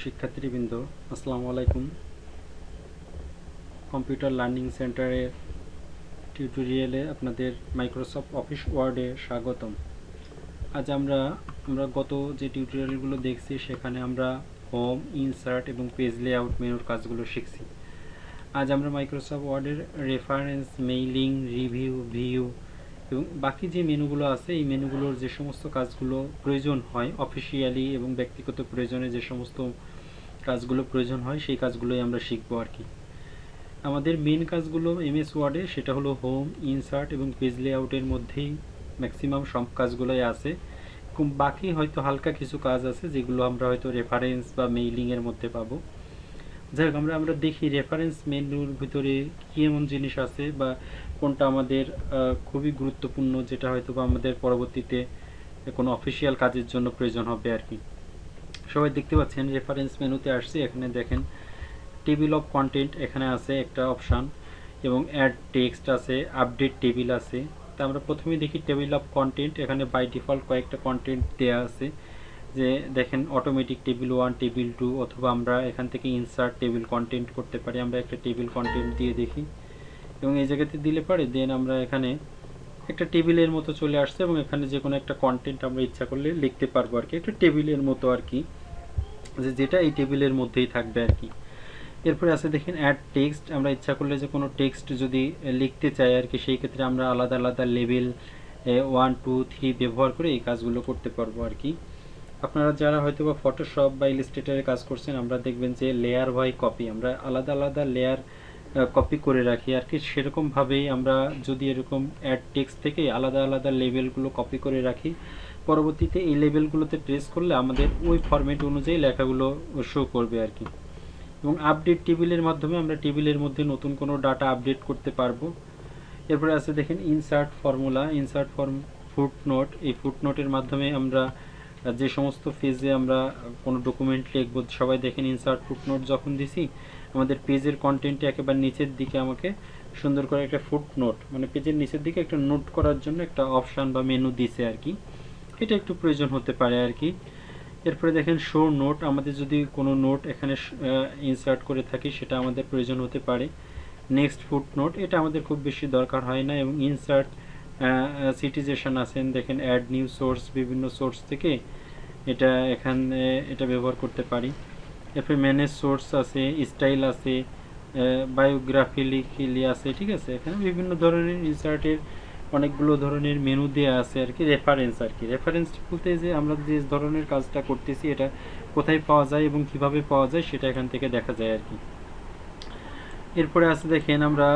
শিক্ষার্থীবৃন্দ, আসসালামু আলাইকুম। কম্পিউটার লার্নিং সেন্টারের টিউটোরিয়ালে আপনাদের মাইক্রোসফট অফিস ওয়ার্ডে স্বাগতম। আজ আমরা গত যে টিউটোরিয়ালগুলো দেখছি সেখানে আমরা হোম, ইনসার্ট এবং পেজ লেআউট মেনুর কাজগুলো শিখছি। আজ আমরা মাইক্রোসফট ওয়ার্ডের রেফারেন্স, মেইলিং, রিভিউ, ভিউ এবং বাকি যে মেনুগুলো আছে এই মেনুগুলোর যে সমস্ত কাজগুলো প্রয়োজন হয় অফিসিয়ালি এবং ব্যক্তিগত প্রয়োজনে যে সমস্ত কাজগুলো প্রয়োজন হয় সেই কাজগুলোই আমরা শিখবো আর কি। আমাদের মেন কাজগুলো এমএস ওয়ার্ডে সেটা হলো হোম, ইনসার্ট এবং পেজ লেআউটের মধ্যেই ম্যাক্সিমাম সব কাজগুলোই আছে। বাকি হয়তো হালকা কিছু কাজ আছে যেগুলো আমরা হয়তো রেফারেন্স বা মেইলিংয়ের মধ্যে পাবো। যাই হোক, আমরা দেখি রেফারেন্স মেনুর ভিতরে কী এমন জিনিস আছে বা কোনটা আমাদের খুবই গুরুত্বপূর্ণ, যেটা হয়তো বা আমাদের পরবর্তীতে কোনো অফিসিয়াল কাজের জন্য প্রয়োজন হবে আর কি। সবাই দেখতে পাচ্ছেন রেফারেন্স মেনুতে আসছে। এখানে দেখেন টেবিল অফ কন্টেন্ট এখানে আছে একটা অপশান এবং অ্যাড টেক্সট আছে, আপডেট টেবিল আছে। তা আমরা প্রথমেই দেখি টেবিল অফ কন্টেন্ট। এখানে বাই ডিফল্ট কয়েকটা কন্টেন্ট দেওয়া আছে, যে দেখেন অটোমেটিক টেবিল 1, টেবিল 2, অথবা আমরা এখান থেকে ইনসার্ট টেবিল কন্টেন্ট করতে পারি। আমরা একটা টেবিল কন্টেন্ট দিয়ে দেখি এবং এই জায়গাতে দিলে পারে দেন আমরা এখানে একটা টেবিলের মতো চলে আসছে এবং এখানে যে কোনো একটা কন্টেন্ট আমরা ইচ্ছা করলে লিখতে পারবো আর কি, একটা টেবিলের মতো আর কি, যেটা এই টেবিলের মধ্যেই থাকবে আর কি। এরপরে আছে দেখেন অ্যাড টেক্সট। আমরা ইচ্ছা করলে যে কোনো টেক্সট যদি লিখতে চাই আর কি, সেই ক্ষেত্রে আমরা আলাদা আলাদা লেভেল 1, 2, 3 ব্যবহার করে এই কাজগুলো করতে পারবো আর কি। আপনারা যারা হয়তো বা ফটোশপ বা ইলাস্ট্রেটরে কাজ করছেন, আমরা দেখবেন যে লেয়ার বাই কপি, আমরা আলাদা আলাদা লেয়ার কপি করে রাখি আর কি। সেরকমভাবেই আমরা যদি এরকম অ্যাড টেক্সট থেকে আলাদা আলাদা লেভেলগুলো কপি করে রাখি, পরবর্তীতে এই লেভেলগুলোতে প্রেস করলে আমাদের ওই ফরম্যাট অনুযায়ী লেখাগুলো শো করবে আর কি। এবং আপডেট টেবিলের মাধ্যমে আমরা টেবিলের মধ্যে নতুন কোনো ডাটা আপডেট করতে পারবো। এরপরে আছে দেখেন ইনসার্ট ফর্মুলা, ইনসার্ট ফুটনোট। এই ফুটনোটের মাধ্যমে আমরা যে সমস্ত পেজে আমরা কোনো ডকুমেন্ট লিখবো, সবাই দেখেন ইনসার্ট ফুটনোট যখন দিছি আমাদের পেজের কন্টেন্টে একেবারে নিচের দিকে আমাকে সুন্দর করে একটা ফুটনোট, মানে পেজের নিচের দিকে একটা নোট করার জন্য একটা অপশান বা মেনু দিছে আর কি। এটা একটু প্রয়োজন হতে পারে আর কি। এরপরে দেখেন শো নোট, আমাদের যদি কোনো নোট এখানে ইনসার্ট করে থাকি সেটা আমাদের প্রয়োজন হতে পারে। নেক্সট ফুটনোট, এটা আমাদের খুব বেশি দরকার হয় না। এবং ইনসার্ট সিটিজেশন আছেন, দেখেন অ্যাড নিউ সোর্স, বিভিন্ন সোর্স থেকে এটা ব্যবহার করতে পারি। এরপরে ম্যানেজ সোর্স আছে, স্টাইল আছে, বায়োগ্রাফিক্যালি আছে, ঠিক আছে। এখানে বিভিন্ন ধরনের ইনসার্টের অনেকগুলো ধরনের মেনু দেওয়া আছে আর কি। রেফারেন্স আর কি, রেফারেন্স বলতে যে আমরা যে ধরনের কাজটা করতেছি এটা কোথায় পাওয়া যায় এবং কিভাবে পাওয়া যায় সেটা এখান থেকে দেখা যায় আর কি। এরপরে আছে দেখেন আমরা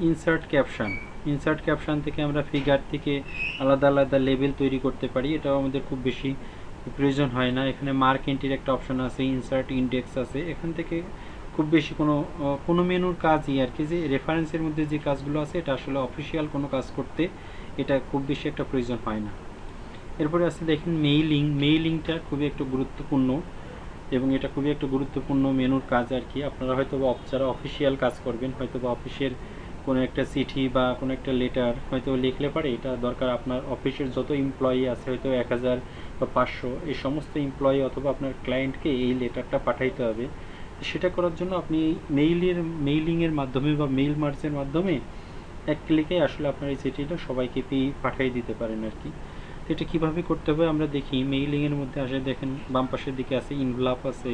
ইনসার্ট ক্যাপশন। ইনসার্ট ক্যাপশন থেকে আমরা ফিগার থেকে আলাদা আলাদা লেবেল তৈরি করতে পারি, এটাও আমাদের খুব বেশি প্রয়োজন হয় না। এখানে মার্ক এন্ট্রির একটা অপশন আছে, ইনসার্ট ইন্ডেক্স আছে। এখান থেকে খুব বেশি কোনো মেনুর কাজই আর কি, যে রেফারেন্সের মধ্যে যে কাজগুলো আছে এটা আসলে অফিসিয়াল কোনো কাজ করতে এটা খুব বেশি একটা প্রয়োজন হয় না। এরপরে আছে দেখেন মেইলিং। মেইলিংটা খুবই একটা গুরুত্বপূর্ণ এবং এটা খুবই একটা গুরুত্বপূর্ণ মেনুর কাজ আর কি। আপনারা হয়তো বা যারা অফিসিয়াল কাজ করবেন, হয়তো বা অফিসের কোনো একটা চিঠি বা কোনো একটা লেটার হয়তো লিখলে পারে, এটা দরকার আপনার অফিসের যত এমপ্লয়ি আছে, হয়তো 1000 বা 500, এই সমস্ত এমপ্লয়ি অথবা আপনার ক্লায়েন্টকে এই লেটারটা পাঠাইতে হবে। সেটা করার জন্য আপনি মেইলিংয়ের মাধ্যমে বা মেইল মার্চের মাধ্যমে এক ক্লিকে আসলে আপনার এই চিঠিটা সবাইকে পাঠিয়ে দিতে পারেন আর কি। তো এটা কীভাবে করতে হবে আমরা দেখি। মেইলিংয়ের মধ্যে আসে দেখেন বাম পাশের দিকে আছে ইনভেলপ আছে,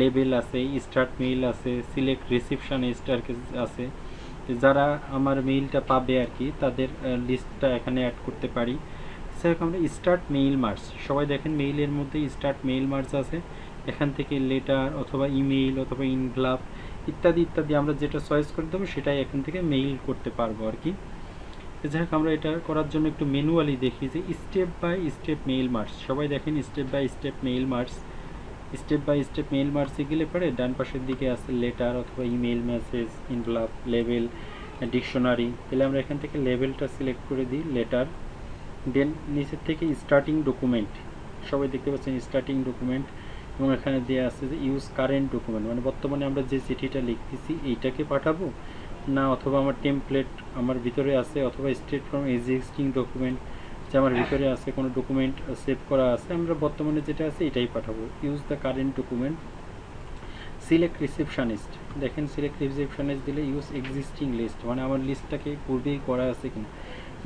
লেবেল আছে, স্টার্ট মেইল আছে, সিলেক্ট রিসিপশন আছে। যারা আমার মেইলটা পাবে আর কি তাদের লিস্টটা এখানে অ্যাড করতে পারি। স্যার আমরা স্টার্ট মেইল মার্চ, সবাই দেখেন মেইলের মধ্যে স্টার্ট মেইল মার্চ আছে। এখান থেকে লেটার অথবা ইমেইল অথবা ইনভেলপ ইত্যাদি ইত্যাদি আমরা যেটা চয়েস করে দেবো সেটাই এখান থেকে মেইল করতে পারবো আর কি। যাই হোক, আমরা এটা করার জন্য একটু ম্যানুয়ালি দেখি যে step by step mail merge. সবাই দেখেন step by step mail merge. Step by step mail মার্চে গেলে পরে ডান পাশের দিকে আছে লেটার অথবা email, message, envelope, label, dictionary. তাহলে আমরা এখান থেকে লেবেলটা সিলেক্ট করে দিই, লেটার। দেন নিচের থেকে স্টার্টিং ডকুমেন্ট, সবাই দেখতে পাচ্ছেন স্টার্টিং ডকুমেন্ট। এবং এখানে দেওয়া আছে যে ইউজ কারেন্ট ডকুমেন্ট, মানে বর্তমানে আমরা যে চিঠিটা লিখতেছি এইটাকে পাঠাবো না, অথবা আমার টেমপ্লেট আমার ভিতরে আছে, অথবা স্টেট ফ্রম এক্সিস্টিং ডকুমেন্ট, যে আমার ভিতরে আছে কোনো ডকুমেন্ট সেভ করা আছে, আমরা বর্তমানে যেটা আছে এটাই পাঠাবো। Use the current document. Select receptionist, দেখেন সিলেক্ট রিসেপশনিস্ট দিলে ইউজ এক্সিস্টিং লিস্ট, মানে আমার লিস্টটাকে পূর্বেই করা আছে কিনা।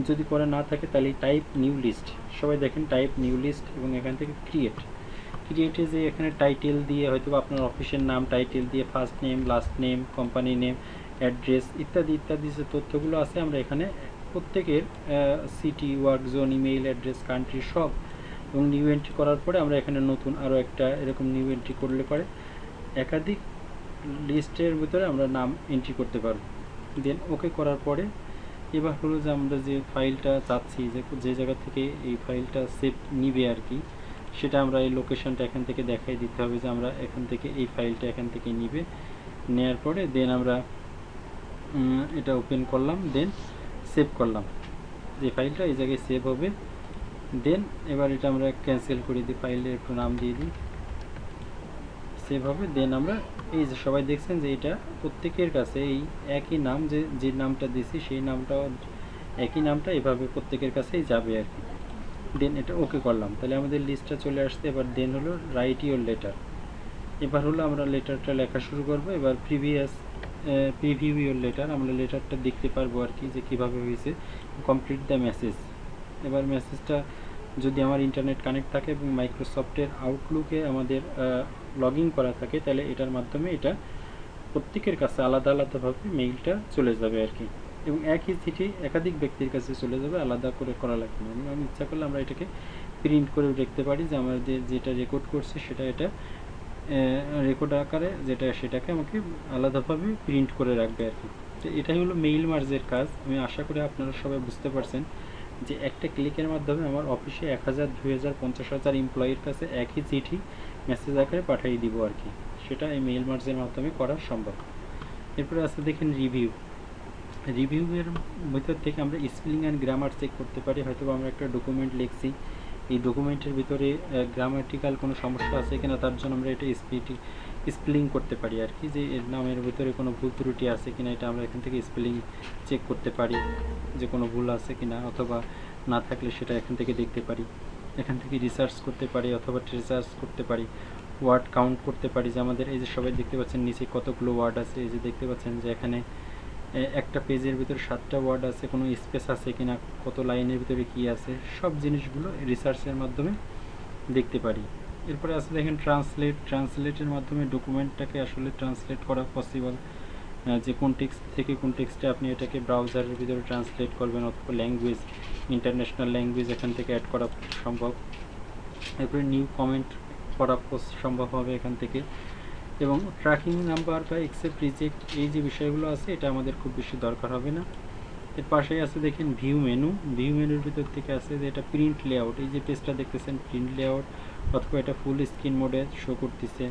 যদি করা না থাকে তাহলে টাইপ নিউ লিস্ট, সবাই দেখেন টাইপ নিউ লিস্ট এবং এখান থেকে ক্রিয়েটে যে এখানে টাইটেল দিয়ে হয়তো আপনার অফিসের নাম টাইটেল দিয়ে first name last name company name address ইত্যাদি ইত্যাদি যে তথ্যগুলো আছে আমরা এখানে প্রত্যেকের city work zone email address country সব, এবং নিউ এন্ট্রি করার পরে আমরা এখানে নতুন আরও একটা এরকম নিউ এন্ট্রি করলে পরে একাধিক লিস্টের ভিতরে আমরা নাম এন্ট্রি করতে পারবো। দেন ওকে করার পরে এবার হলো যে আমরা যে ফাইলটা চাচ্ছি যে জায়গা থেকে এই ফাইলটা সেভ নিবে আর কি, সেটা আমরা এই লোকেশনটা এখান থেকে দেখাই দিতে হবে যে আমরা এখান থেকে এই ফাইলটা এখান থেকে নিবে, নেওয়ার পরে দেন আমরা এটা ওপেন করলাম, দেন সেভ করলাম, যে ফাইলটা এই জায়গায় সেভ হবে। দেন এবার এটা আমরা ক্যান্সেল করে দিই, ফাইলের একটু নাম দিয়ে দিই, সেভ হবে। দেন আমরা এই যে সবাই দেখছেন যে এটা প্রত্যেকের কাছে এই একই নাম, যে নামটা দিছি সেই নামটা একই নামটা এভাবে প্রত্যেকের কাছেই যাবে আর কি। দেন এটা ওকে করলাম, তাহলে আমাদের লিস্টটা চলে আসছে। এবার দেন হলো রাইট ইউর লেটার, এবার হলো আমরা লেটারটা লেখা শুরু করব। এবার প্রিভিউ ইউর লেটার, আমরা লেটারটা দেখতে পারবো আর কি যে কীভাবে হয়েছে। কমপ্লিট দ্য মেসেজ, এবার মেসেজটা যদি আমার ইন্টারনেট কানেক্ট থাকে এবং মাইক্রোসফটের আউটলুকে আমাদের লগ ইন করা থাকে, তাহলে এটার মাধ্যমে এটা প্রত্যেকের কাছে আলাদা আলাদাভাবে মেইলটা চলে যাবে আর কি, এবং একই চিঠি একাধিক ব্যক্তির কাছে চলে যাবে, আলাদা করে করা লাগবে না। আমি ইচ্ছা করলে আমরা এটাকে প্রিন্ট করে দেখতে পারি যে আমাদের যেটা রেকর্ড করছে সেটা এটা রেকর্ড আকারে সেটাকে আমাকে আলাদাভাবে প্রিন্ট করে রাখবে আর কি। তো এটাই হলো মেইল মার্জের কাজ। আমি আশা করি আপনারা সবাই বুঝতে পারছেন যে একটা ক্লিকের মাধ্যমে আমার অফিসে 1000, 2000, 50,000 এমপ্লয়ির কাছে একই চিঠি মেসেজ আকারে পাঠিয়ে দিব আর কি, সেটা এই মেইল মার্জের মাধ্যমে করা সম্ভব। এরপরে আছে দেখেন রিভিউয়ের ভিতর থেকে আমরা স্পেলিং অ্যান্ড গ্রামার চেক করতে পারি। হয়তো আমরা একটা ডকুমেন্ট লিখছি, এই ডকুমেন্টের ভিতরে গ্রামাটিক্যাল কোনো সমস্যা আছে কিনা তার জন্য আমরা এটা স্পেলিং করতে পারি আর কি, যে এর নামের ভিতরে কোনো ভুল ত্রুটি আছে কিনা এটা আমরা এখান থেকে স্পেলিং চেক করতে পারি যে কোনো ভুল আছে কিনা, অথবা না থাকলে সেটা এখান থেকে দেখতে পারি। এখান থেকে রিসার্চ করতে পারি অথবা রিসার্চ করতে পারি, ওয়ার্ড কাউন্ট করতে পারি যে আমাদের এই যে সবাই দেখতে পাচ্ছেন নিচে কতগুলো ওয়ার্ড আছে, এই যে দেখতে পাচ্ছেন যে এখানে একটা পেজের ভিতরে 7টা ওয়ার্ড আছে, কোনো স্পেস আছে কিনা, কত লাইনের ভিতরে কি আছে, সব জিনিসগুলো রিসার্চের মাধ্যমে দেখতে পারি। এরপরে আছে দেখেন ট্রান্সলেটের মাধ্যমে ডকুমেন্টটাকে আসলে ট্রান্সলেট করা পসিবল, যে কোন টেক্সট থেকে কোন টেক্সটে আপনি এটাকে ব্রাউজারের ভিতরে ট্রান্সলেট করবেন, অথবা ল্যাঙ্গুয়েজ ইন্টারন্যাশনাল ল্যাঙ্গুয়েজ এখান থেকে অ্যাড করা সম্ভব। এরপরে নিউ কমেন্ট করা সম্ভব হবে এখান থেকে, এবং ট্র্যাকিং নাম্বার বা অ্যাকসেপ্ট রিজেক্ট এই যে বিষয়গুলো আছে এটা আমাদের খুব বেশি দরকার হবে না। এর পাশেই আছে দেখেন ভিউ মেনুর ভিতর থেকে আছে যে এটা প্রিন্ট লেআউট, এই যে পেজটা দেখতেছেন প্রিন্ট লেআউট, অথবা এটা ফুল স্ক্রিন মোডে শো করতেছে,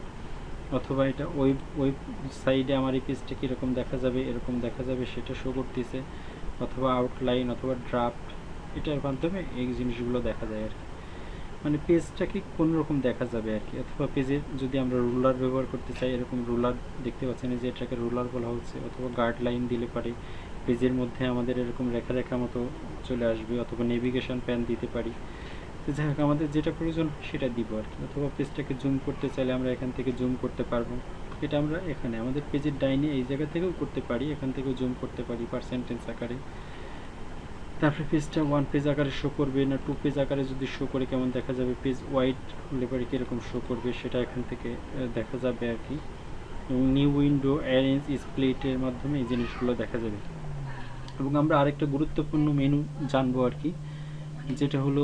অথবা এটা ওয়েব সাইডে আমার এই পেজটা কীরকম দেখা যাবে এরকম দেখা যাবে সেটা শো করতেছে, অথবা আউটলাইন অথবা ড্রাফট, এটার মাধ্যমে এই জিনিসগুলো দেখা যায় আর কি, মানে পেজটাকে কোন রকম দেখা যাবে আর কি। অথবা পেজে যদি আমরা রুলার ব্যবহার করতে চাই, এরকম রুলার দেখতে পাচ্ছেন যে এটাকে রুলার বলা হচ্ছে, অথবা গাইড লাইন দিলে পারে পেজের মধ্যে আমাদের এরকম রেখা রেখা মতো চলে আসবে, অথবা নেভিগেশন প্যান দিতে পারি। তো যাই হোক আমাদের যেটা প্রয়োজন সেটা দিব আর কি। অথবা পেজটাকে জুম করতে চাইলে আমরা এখান থেকে জুম করতে পারবো, এটা আমরা এখানে আমাদের পেজের ডাইনে এই জায়গা থেকেও করতে পারি, এখান থেকেও জুম করতে পারি পার্সেন্টেজ আকারে। তারপরে পেজটা 1 পেজ আকারে শো করবে না 2 পেজ আকারে যদি শো করে কেমন দেখা যাবে, পেজ ওয়াইড হলে পরে কীরকম শো করবে সেটা এখান থেকে দেখা যাবে আর কি। এবং নিউ উইন্ডো অ্যারেঞ্জ স্প্লিটের মাধ্যমে এই জিনিসগুলো দেখা যাবে। এবং আমরা আরেকটা গুরুত্বপূর্ণ মেনু জানবো আর কি, যেটা হলো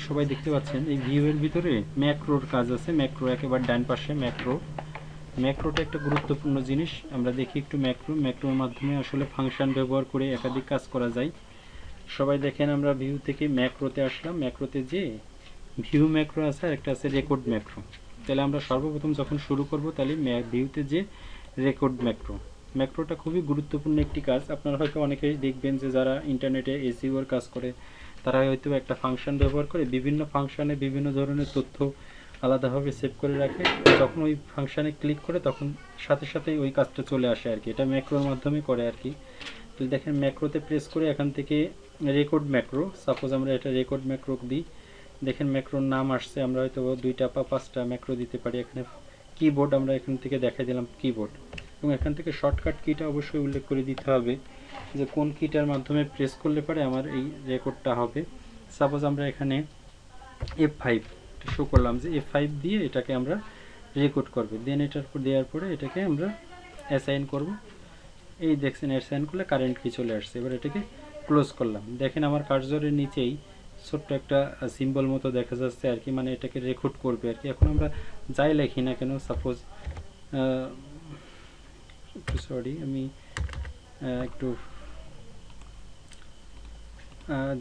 সবাই দেখতে পাচ্ছেন এই ভিউয়ের ভিতরে ম্যাক্রোর কাজ আছে, ম্যাক্রো একেবারে ডান পাশে ম্যাক্রোটা একটা গুরুত্বপূর্ণ জিনিস। আমরা দেখি একটু ম্যাক্রোর মাধ্যমে আসলে ফাংশন ব্যবহার করে একাধিক কাজ করা যায়। সবাই দেখেন আমরা ভিউ থেকে ম্যাক্রোতে আসলাম, ম্যাক্রোতে যে ভিউ ম্যাক্রো আছে আর একটা আছে রেকর্ড ম্যাক্রো। তাহলে আমরা সর্বপ্রথম যখন শুরু করব তাহলে ভিউতে যে রেকর্ড ম্যাক্রোটা খুবই গুরুত্বপূর্ণ একটি কাজ। আপনারা হয়তো অনেকেই দেখবেন যে যারা ইন্টারনেটে এসইওর কাজ করে তারা হয়তো একটা ফাংশন ব্যবহার করে বিভিন্ন ফাংশনে বিভিন্ন ধরনের তথ্য আলাদাভাবে সেভ করে রাখে, যখন ওই ফাংশানে ক্লিক করে তখন সাথে সাথেই ওই কাজটা চলে আসে আর কি, এটা ম্যাক্রোর মাধ্যমে করে আর কি। তো দেখেন ম্যাক্রোতে প্রেস করে এখান থেকে রেকর্ড ম্যাক্রো, সাপোজ আমরা এটা রেকর্ড ম্যাক্রো দিই, দেখেন ম্যাক্রোর নাম আসছে, আমরা হয়তো 2টা বা 5টা ম্যাক্রো দিতে পারি। এখানে কিবোর্ড আমরা এখান থেকে দেখাই দিলাম কিবোর্ড, এবং এখান থেকে শর্টকাট কিটা অবশ্যই উল্লেখ করে দিতে হবে যে কোন কিটার মাধ্যমে প্রেস করলে পরে আমার এই রেকর্ডটা হবে। সাপোজ আমরা এখানে F5 শো করলাম যে F5 দিয়ে এটাকে আমরা রেকর্ড করবে, দেন এটার উপর দেওয়ার পরে এটাকে আমরা অ্যাসাইন করব। এই দেখছেন অ্যাসাইন করলে কারেন্ট কি চলে আসছে। এবার এটাকে ক্লোজ করলাম। দেখেন আমার কার্সরের নিচেই ছোট্ট একটা সিম্বল মতো দেখা যাচ্ছে আর কি, মানে এটাকে রেকর্ড করবে আর কি। এখন আমরা যাই লিখি না কেন, সাপোজ সরি আমি একটু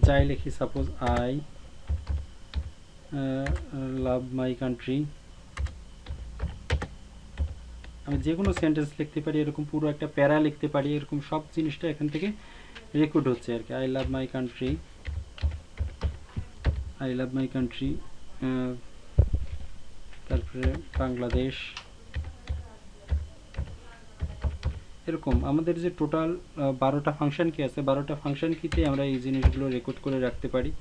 যাই লিখি, suppose I love my country, আমি যে কোনো সেন্টেন্স লিখতে পারি, এরকম পুরো একটা প্যারা লিখতে পারি, এরকম সব জিনিসটা এখান থেকে রেকর্ড হচ্ছে আর কি। I love my country, I love my country, তারপরে বাংলাদেশ, এরকম আমাদের যে টোটাল 12টা ফাংশন কি আছে, 12টা ফাংশন কিতে আমরা এই জিনিসগুলো রেকর্ড করে রাখতে পারি।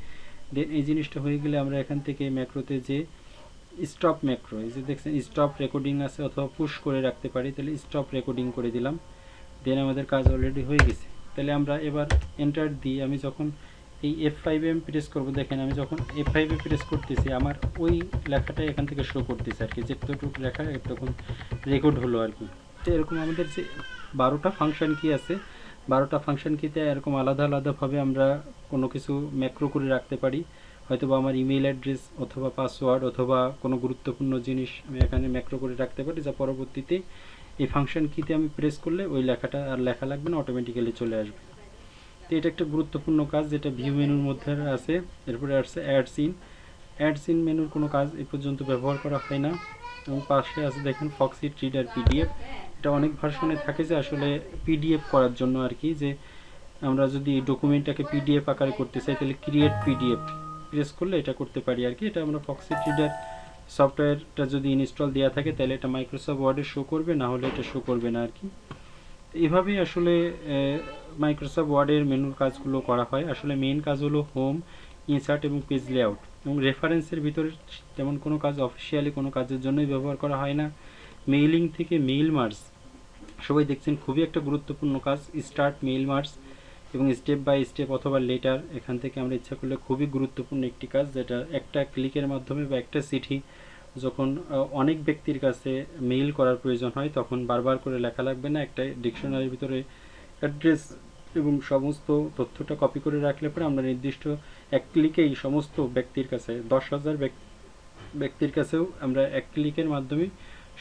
দেন এই জিনিসটা হয়ে গেলে আমরা এখান থেকে ম্যাক্রোতে যে স্টপ ম্যাক্রো, এই যে দেখছেন স্টপ রেকর্ডিং আছে, অথবা পুশ করে রাখতে পারি, তাহলে স্টপ রেকর্ডিং করে দিলাম। দেন আমাদের কাজ অলরেডি হয়ে গেছে। তাহলে আমরা এবার এন্টার দিই, আমি যখন এই F5 এ প্রেস করব, দেখেন আমি যখন F5 এ প্রেস করতেছি আমার ওই লেখাটাই এখান থেকে শো করতেছে আর কি, যেটুকু লেখা তখন রেকর্ড হলো আর কি। তো এরকম আমাদের যে 12টা ফাংশন কি আছে, 12টা ফাংশন কিতে এরকম আলাদা আলাদাভাবে আমরা কোনো কিছু ম্যাক্রো করে রাখতে পারি। হয়তো বা আমার ইমেল অ্যাড্রেস অথবা পাসওয়ার্ড অথবা কোনো গুরুত্বপূর্ণ জিনিস আমি এখানে ম্যাক্রো করে রাখতে পারি, যা পরবর্তীতে এই ফাংশন কিতে আমি প্রেস করলে ওই লেখাটা আর লেখা লাগবে না, অটোমেটিক্যালি চলে আসবে। তো এটা একটা গুরুত্বপূর্ণ কাজ যেটা ভিউ মেনুর মধ্যে আছে। এরপরে আসছে অ্যাডস ইন মেনুর কোনো কাজ এ পর্যন্ত ব্যবহার করা হয় না। এবং পাশে আছে দেখেন ফক্সিট রিডার পিডিএফ, এটা অনেক ভার্সনে থাকে যে আসলে পিডিএফ করার জন্য আর কি, যে আমরা যদি ডকুমেন্টটাকে পিডিএফ আকারে করতে চাই তাহলে ক্রিয়েট পিডিএফ প্রেস করলে এটা করতে পারি আর কি। এটা আমরা ফক্সিট রিডার সফটওয়্যারটা যদি ইনস্টল দেওয়া থাকে তাহলে এটা মাইক্রোসফট ওয়ার্ডে শো করবে, না হলে এটা শো করবে না আর কি। এইভাবেই আসলে মাইক্রোসফট ওয়ার্ডের মেনুর কাজগুলো করা হয়। আসলে মেইন কাজ হলো হোম, ইনসার্ট এবং পেজ লেআউট, এবং রেফারেন্সের ভিতরে তেমন কোনো কাজ অফিসিয়ালি কোনো কাজের জন্যই ব্যবহার করা হয় না। মেইলিং থেকে মেইল মার্জ সবাই দেখছেন খুবই একটা গুরুত্বপূর্ণ কাজ, স্টার্ট মেইল মার্জ এবং স্টেপ বাই স্টেপ অথবা লেটার, এখান থেকে আমরা ইচ্ছা করলে খুবই গুরুত্বপূর্ণ একটি কাজ, যেটা একটা ক্লিকের মাধ্যমে বা একটা চিঠি যখন অনেক ব্যক্তির কাছে মেইল করার প্রয়োজন হয় তখন বারবার করে লেখা লাগবে না, একটা ডিকশনারির ভিতরে অ্যাড্রেস এবং সমস্ত তথ্যটা কপি করে রাখলে পরে আমরা নির্দিষ্ট এক ক্লিকেই সমস্ত ব্যক্তির কাছে 10,000 ব্যক্তির কাছেও আমরা এক ক্লিকের মাধ্যমে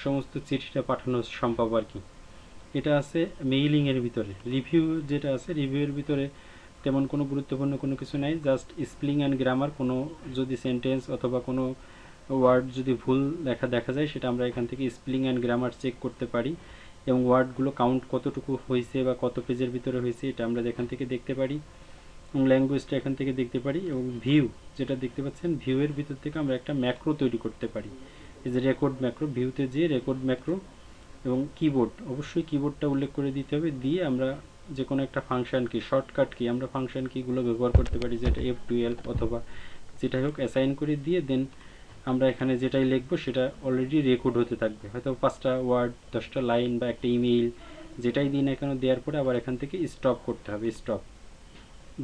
সমস্ত চিঠিটা পাঠানো সম্ভব আর কি। এটা আছে মেইলিংয়ের ভিতরে। রিভিউ যেটা আছে, রিভিউয়ের ভিতরে তেমন কোনো গুরুত্বপূর্ণ কোনো কিছু নাই, জাস্ট স্পেলিং অ্যান্ড গ্রামার, কোনো যদি সেন্টেন্স অথবা কোনো ওয়ার্ড যদি ভুল দেখা যায় সেটা আমরা এখান থেকে স্পেলিং অ্যান্ড গ্রামার চেক করতে পারি, এবং ওয়ার্ডগুলো কাউন্ট কতটুকু হয়েছে বা কত পেজের ভিতরে হয়েছে এটা আমরা এখান থেকে দেখতে পারি, এবং ল্যাঙ্গুয়েজটা এখান থেকে দেখতে পারি। এবং ভিউ যেটা দেখতে পাচ্ছেন, ভিউয়ের ভিতর থেকে আমরা একটা ম্যাক্রো তৈরি করতে পারি, এই যে রেকর্ড ম্যাক্রো, ভিউতে যে রেকর্ড ম্যাক্রো। এবং কিবোর্ড, অবশ্যই কিবোর্ডটা উল্লেখ করে দিতে হবে, দিয়ে আমরা যে কোনো একটা ফাংশন কি, শর্টকাট কি, আমরা ফাংশন কিগুলো ব্যবহার করতে পারি, যেটা F12 অথবা যেটাই হোক অ্যাসাইন করে দিয়ে দেন আমরা এখানে যেটাই লিখবো সেটা অলরেডি রেকর্ড হতে থাকবে। হয়তো 5টা ওয়ার্ড, 10টা লাইন বা একটা ইমেইল যেটাই দিন এখানে দেওয়ার পরে আবার এখান থেকে স্টপ করতে হবে, স্টপ।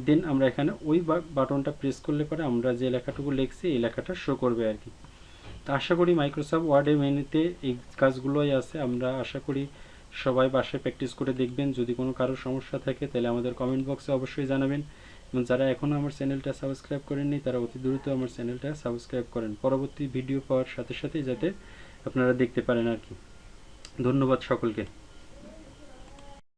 দেন আমরা এখানে ওই বাটনটা প্রেস করলে পরে আমরা যে লেখাটুকু লিখছি এই লেখাটা শো করবে আর কি। তো আশা করি মাইক্রোসফট ওয়ার্ডের মেনুতে এই কাজগুলোই আছে। আমরা আশা করি সবাই বাসায় প্র্যাকটিস করে দেখবেন। যদি কোনো কারো সমস্যা থাকে তাহলে আমাদের কমেন্ট বক্সে অবশ্যই জানাবেন, এবং যারা এখনও আমার চ্যানেলটা সাবস্ক্রাইব করেননি তারা অতি দ্রুত আমার চ্যানেলটা সাবস্ক্রাইব করেন, পরবর্তী ভিডিও পাওয়ার সাথে সাথেই যাতে আপনারা দেখতে পারেন আর কি। ধন্যবাদ সকলকে।